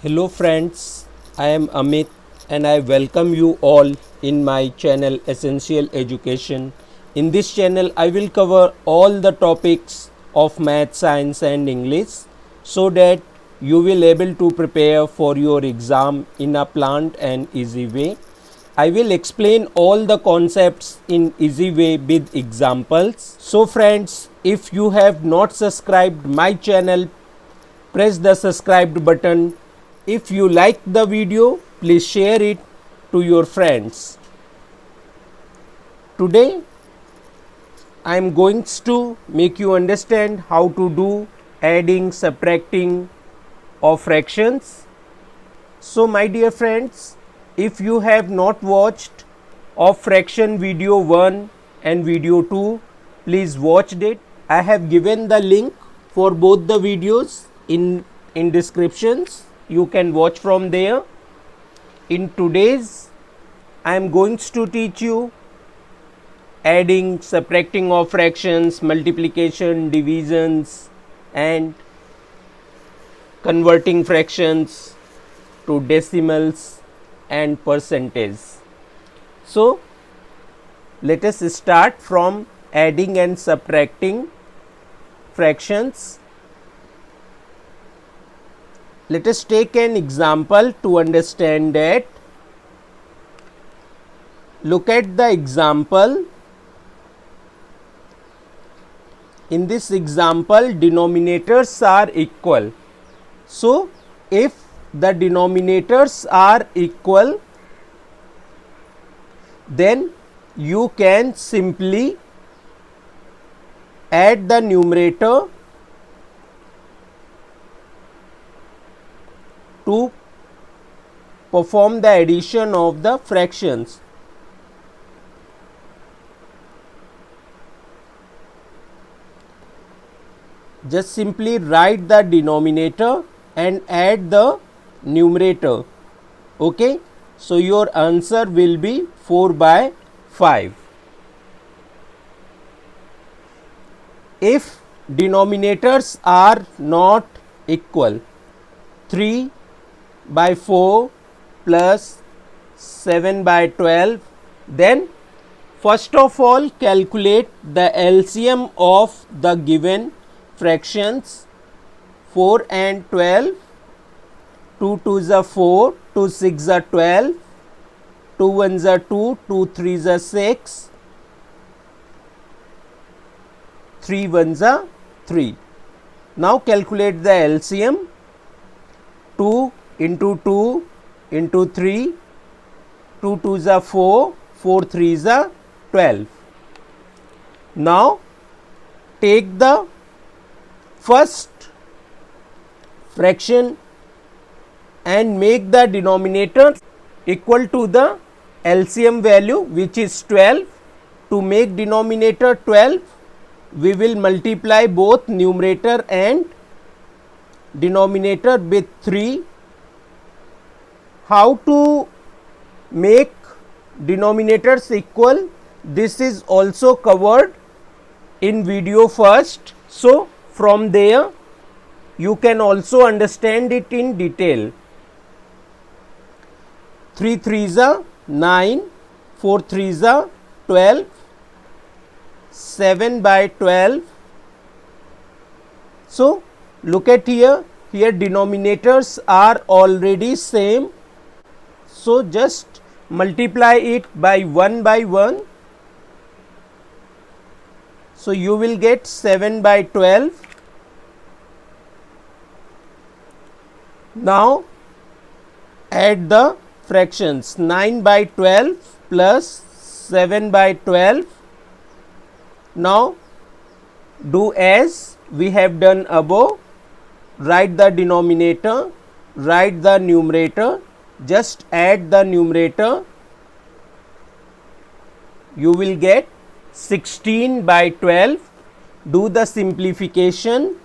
Hello friends, I am Amit and I welcome you all in my channel Essential Education. In this channel I will cover all the topics of math, science and English so that you will able to prepare for your exam in a planned and easy way. I will explain all the concepts in easy way with examples. So friends, if you have not subscribed my channel, press the subscribe button. If you like the video, please share it to your friends. Today I am going to make you understand how to do adding, subtracting of fractions. So my dear friends, if you have not watched of fraction video 1 and video 2, please watch it. I have given the link for both the videos in descriptions. You can watch from there. In today's I am going to teach you adding, subtracting of fractions, multiplication, divisions and converting fractions to decimals and percentage. So let us start from adding and subtracting fractions. Let us take an example to understand that. Look at the example. In this example, denominators are equal. So if the denominators are equal, then you can simply add the numerator to perform the addition of the fractions. Just simply write the denominator and add the numerator. Okay, so your answer will be 4 by 5. If denominators are not equal, 3 by 4 plus 7 by 12, then first of all calculate the LCM of the given fractions 4 and 12. 2 2s are 4, 2 6 are 12, 2 1s are 2, 2 3s are 6, 3 1s are 3. Now calculate the LCM. 2 into 2 into 3, 2 2s are 4, 4 3s are 12. Now take the first fraction and make the denominator equal to the LCM value, which is 12. To make denominator 12, we will multiply both numerator and denominator with 3. How to make denominators equal? This is also covered in video first. So from there you can also understand it in detail. 3 3s are 9, 4 3s are 12, 7 by 12. So look at here, denominators are already same. So just multiply it by 1 by 1. So you will get 7 by 12. Now add the fractions. 9 by 12 plus 7 by 12. Now do as we have done above. Write the denominator, write the numerator, just add the numerator. You will get 16 by 12. Do the simplification.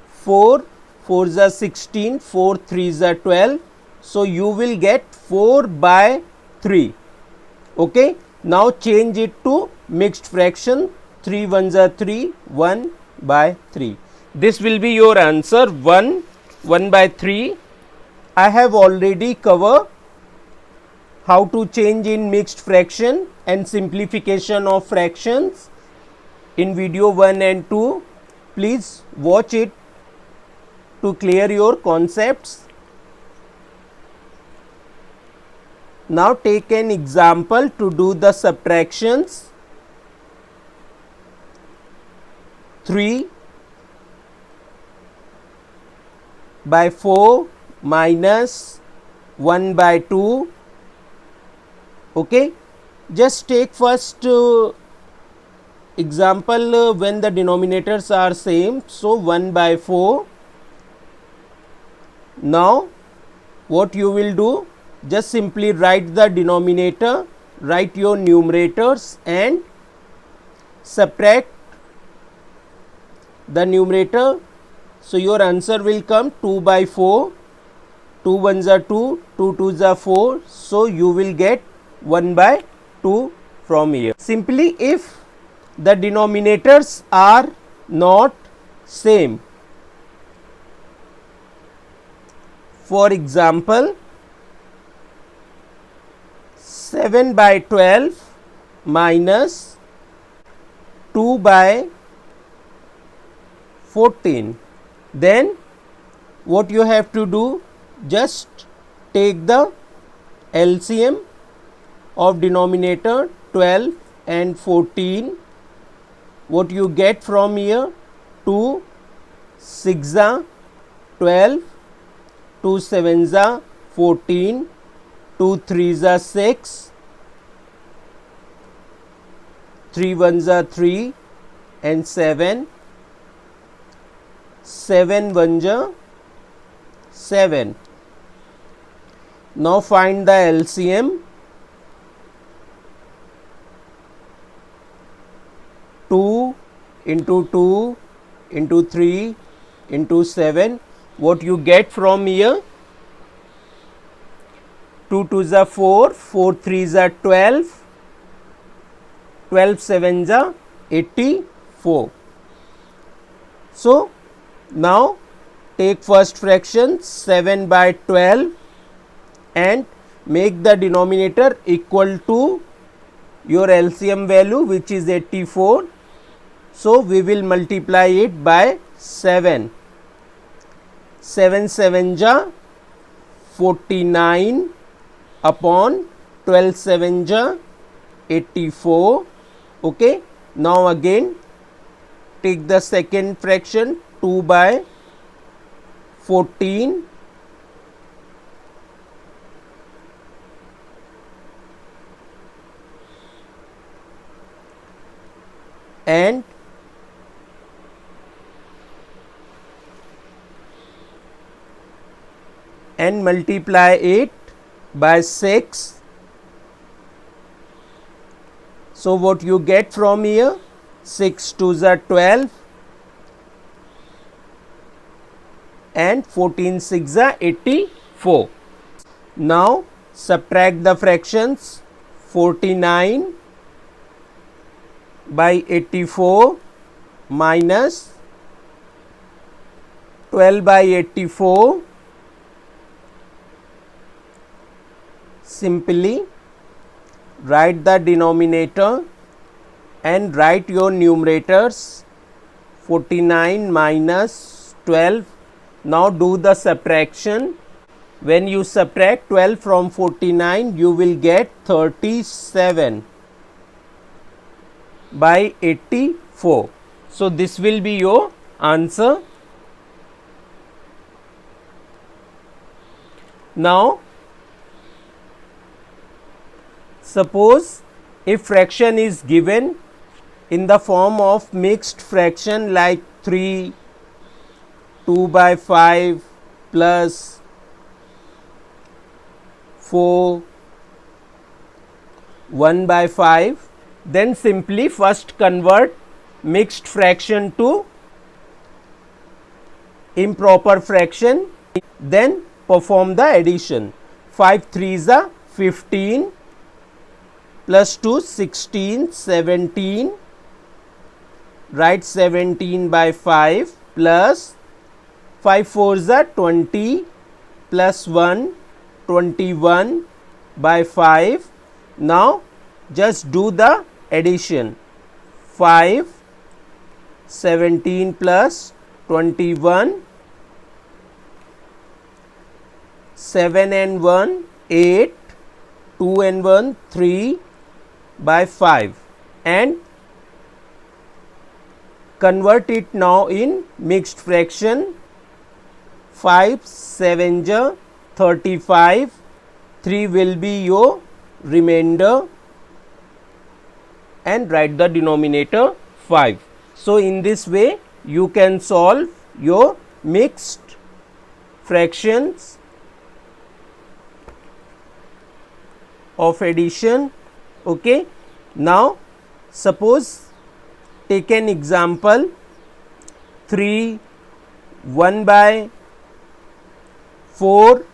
4 4s are 16, 4 3s are 12. So you will get 4 by 3. Okay. Now change it to mixed fraction. 3 1s are 3, 1 by 3. This will be your answer 1 by 3. I have already covered how to change in mixed fraction and simplification of fractions in video 1 and 2. Please watch it to clear your concepts. Now take an example to do the subtractions. 3 by 4 minus 1 by 2. Okay, just take first example when the denominators are same. So 1 by 4. Now what you will do, just simply write the denominator, write your numerators and subtract the numerator. So your answer will come 2 by 4. 2 ones are 2, 2 twos are 4. So you will get 1 by 2 from here. Simply if the denominators are not same. For example, 7 by 12 minus 2 by 14. Then what you have to do, just take the LCM of denominator 12 and 14. What you get from here, 2 6 are 12, 2 7s are 14, 2 3s are 6, 3 1s are 3 and 7, 7 1s are 7. Now find the LCM. 2 into 2 into 3 into 7. What you get from here, 2 2s are 4, 4 3s are 12, 12 7s are 84. So now take first fraction 7 by 12 and make the denominator equal to your LCM value, which is 84. So we will multiply it by 7. 7 7s are 49 upon 12 7s are 84. Okay. Now again take the second fraction 2 by 14 and multiply it by 6. So what you get from here, 6 2s are 12 and 14 6 are 84. Now subtract the fractions. 49 by 84 minus 12 by 84. Simply write the denominator and write your numerators. 49 minus 12. Now do the subtraction. When you subtract 12 from 49, you will get 37 by 84. So this will be your answer. Now suppose if fraction is given in the form of mixed fraction like 3, 2 by 5 plus 4, 1 by 5, then simply first convert mixed fraction to improper fraction, then perform the addition. 5 3s are 15 plus 2 16, 17, write 17 by 5 plus 5 fours are 20 plus 1 21 by 5. Now just do the addition. 5 17 plus 21, 7 and 1 8, 2 and 1 3 by 5, and convert it now in mixed fraction. 5 7 35, 3 will be your remainder, and write the denominator 5. So in this way you can solve your mixed fractions of addition. Okay, now suppose take an example. 3 1 by 4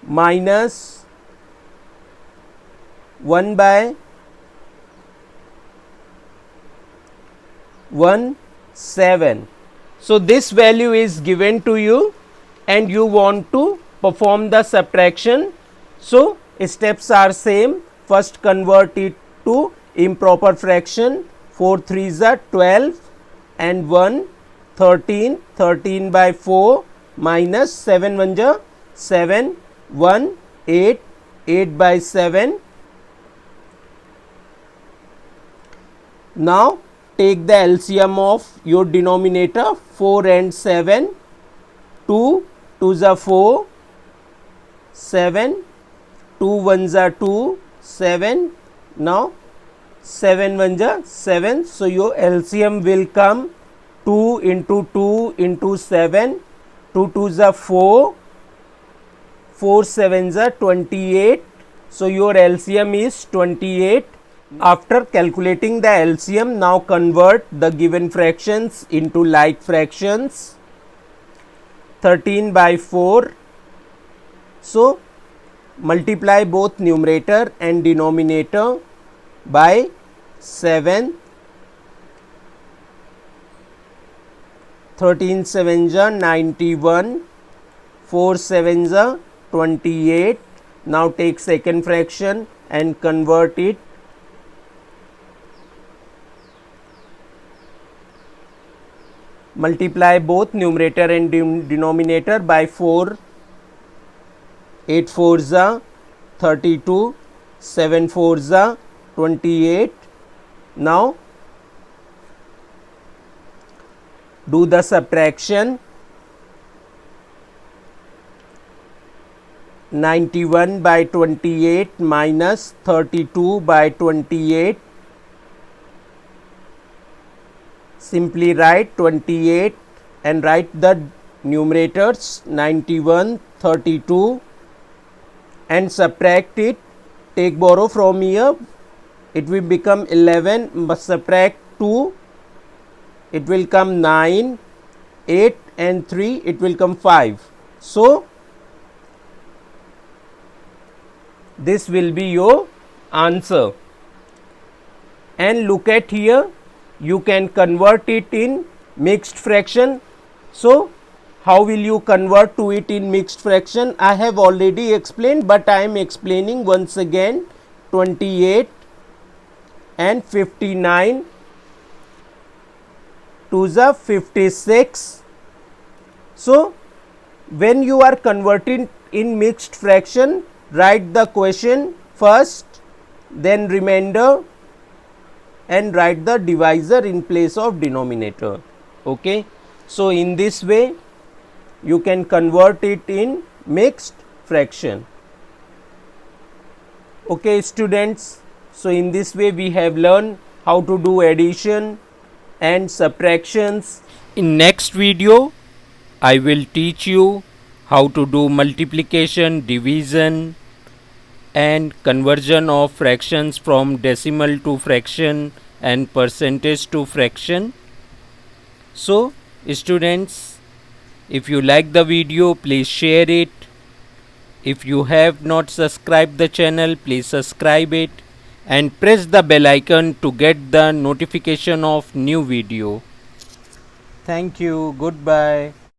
minus 1 by 1 7. So this value is given to you and you want to perform the subtraction. So steps are same. First convert it to improper fraction. 4 3s are 12 and 1 13, 13 by 4 minus 7 1 7, 1 8, 8 by 7. Now take the LCM of your denominator. 4 and 7, 2 2s are 4, 7, 2 1s are 2, 7. Now 7 1s are 7. So your LCM will come 2 into 2 into 7, 2 2s are 4, 4 7s are 28. So your LCM is 28. After calculating the LCM, now convert the given fractions into like fractions. 13 by 4. So multiply both numerator and denominator by 7. 13 7s are 91, 4 7s are 28. Now take second fraction and convert it. Multiply both numerator and denominator by 4. 8 4s are 32, 7 4s are 28. Now do the subtraction. 91 by 28 minus 32 by 28. Simply write 28 and write the numerators 91, 32 and subtract it. Take borrow from here. It will become 11, but subtract 2. It will come 9, 8 and 3, it will come 5. So this will be your answer. And look at here, you can convert it in mixed fraction. So how will you convert to it in mixed fraction? I have already explained, but I am explaining once again. 28 and 59, 2s are 56. So when you are converting in mixed fraction, write the quotient first, then remainder, and write the divisor in place of denominator. Okay, so in this way you can convert it in mixed fraction. Okay students, so in this way we have learned how to do addition and subtractions. In next video I will teach you how to do multiplication, division and conversion of fractions from decimal to fraction and percentage to fraction. So students, if you like the video, please share it. If you have not subscribed the channel, please subscribe it and press the bell icon to get the notification of new video. Thank you. Goodbye.